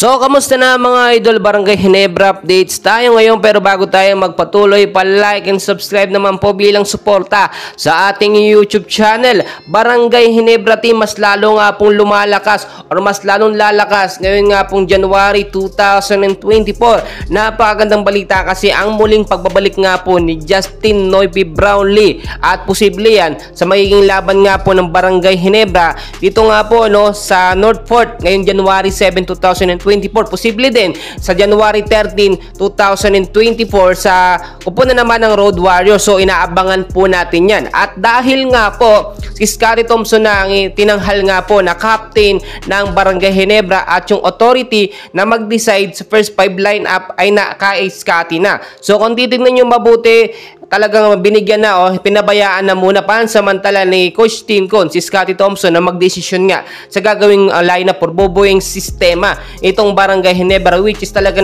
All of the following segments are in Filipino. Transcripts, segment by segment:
So, kamusta na mga idol, Barangay Ginebra updates tayo ngayon, pero bago tayo magpatuloy, pa-like and subscribe naman po bilang suporta sa ating YouTube channel. Barangay Ginebra team mas lalo nga pong lumalakas or mas lalong lalakas ngayon nga pong January 2024. Napakagandang balita kasi ang muling pagbabalik nga po ni Justin Noype Brownlee at posible yan sa magiging laban nga po ng Barangay Ginebra dito nga po sa North Fort ngayong January 7, 2024. Posible din sa January 13, 2024 sa kupunan naman ng Road Warriors. So inaabangan po natin yan. At dahil nga po si Scottie Thompson na ang tinanghal nga po na captain ng Barangay Ginebra at yung authority na mag-decide sa first 5 lineup ay kay Scottie na. So kung titignan nyo mabuti, talagang binigyan na o pinabayaan na muna pansamantala ni Coach Tim Cone si Scottie Thompson na magdesisyon nga sa gagawing lineup or bubuing sistema itong Barangay Ginebra, which is talaga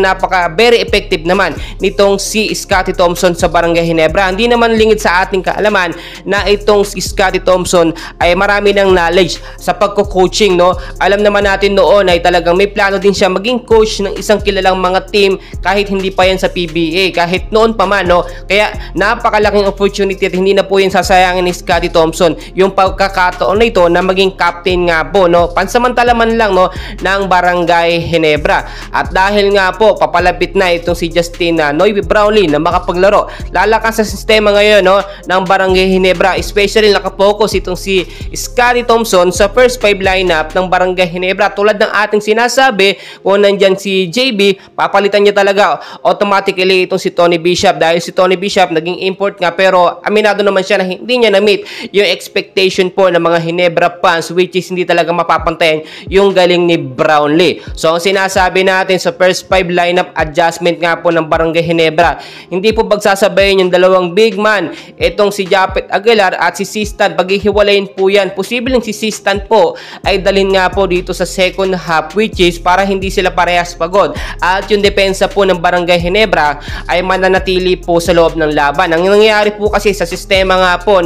very effective naman nitong si Scottie Thompson sa Barangay Ginebra. Hindi naman lingid sa ating kaalaman na itong si Scottie Thompson ay marami ng knowledge sa pagko-coaching, Alam naman natin noon ay talagang may plano din siya maging coach ng isang kilalang mga team kahit hindi pa yan sa PBA, kahit noon pa man, Kaya napakalaking opportunity at hindi na po yung sasayangin ni Scottie Thompson yung pagkakataon na ito na maging captain nga po, pansamantala man lang ng Barangay Ginebra. At dahil nga po papalapit na itong si Justin Noype Brownlee na makapaglaro, lalakas sa sistema ngayon ng Barangay Ginebra, especially nakapokus itong si Scottie Thompson sa first 5 lineup ng Barangay Ginebra. Tulad ng ating sinasabi, kung nandyan si JB, papalitan niya talaga automatically itong si Tony Bishop, dahil si Tony Bishop naging import nga, pero aminado naman siya na hindi niya na-meet yung expectation po ng mga Ginebra fans, which is hindi talaga mapapantayan yung galing ni Brownlee. So ang sinasabi natin sa first 5 lineup adjustment nga po ng Barangay Ginebra, hindi po bagsasabayin yung dalawang big man, itong si Japet Aguilar at si Sistan. Paghihiwalayin po yan. Posibleng si Sistan po ay dalhin nga po dito sa second half, which is para hindi sila parehas pagod at yung depensa po ng Barangay Ginebra ay mananatili po sa loob ng laban. Ang nangyayari po kasi sa sistema nga po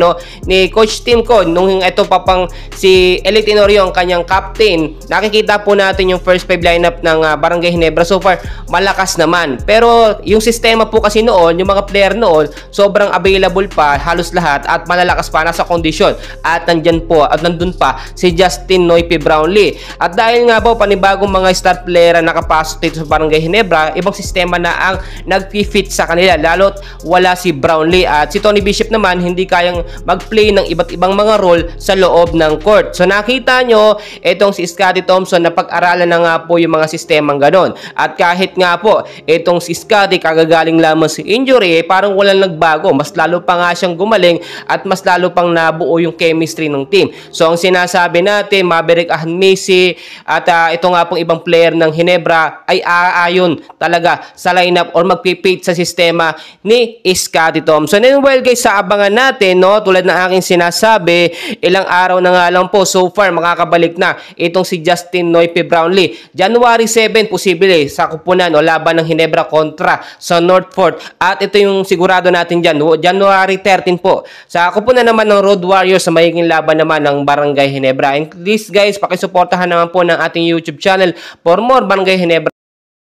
ni Coach Tim Cone nung ito pa pang si Eli Tenorio ang kanyang captain, nakikita po natin yung first 5 lineup ng Barangay Ginebra so far malakas naman. Pero yung sistema po kasi noon, yung mga player noon sobrang available pa halos lahat at malalakas pa, nasa kondisyon at nandun pa si Justin Noype Brownlee. At dahil nga po panibagong mga star player na nakapasok dito sa Barangay Ginebra, ibang sistema na ang nag-fit sa kanila, lalo't wala si Brownlee at si Tony Bishop naman hindi kayang mag-play ng iba't ibang mga role sa loob ng court. So nakita nyo itong si Scottie Thompson na pag-aralan na nga po yung mga sistemang ganon. At kahit nga po itong si Scottie kagagaling lamang si injury, parang walang nagbago, mas lalo pa nga siyang gumaling at mas lalo pang nabuo yung chemistry ng team. So ang sinasabi natin, Maverick Ahmisi at ito nga pong ibang player ng Ginebra ay aayon talaga sa lineup or magpipit sa sistema ni Scottie Thompson. And well guys, sa abangan natin, tulad ng aking sinasabi, ilang araw na nga lang po so far makakabalik na itong si Justin Noype Brownlee. January 7 posible sa kupunan laban ng Ginebra kontra sa North Fort. At ito yung sigurado natin dyan, January 13 po sa kupunan naman ng Road Warriors sa magiging laban naman ng Barangay Ginebra. And please guys, pakisuportahan naman po ng ating YouTube channel for more Barangay Ginebra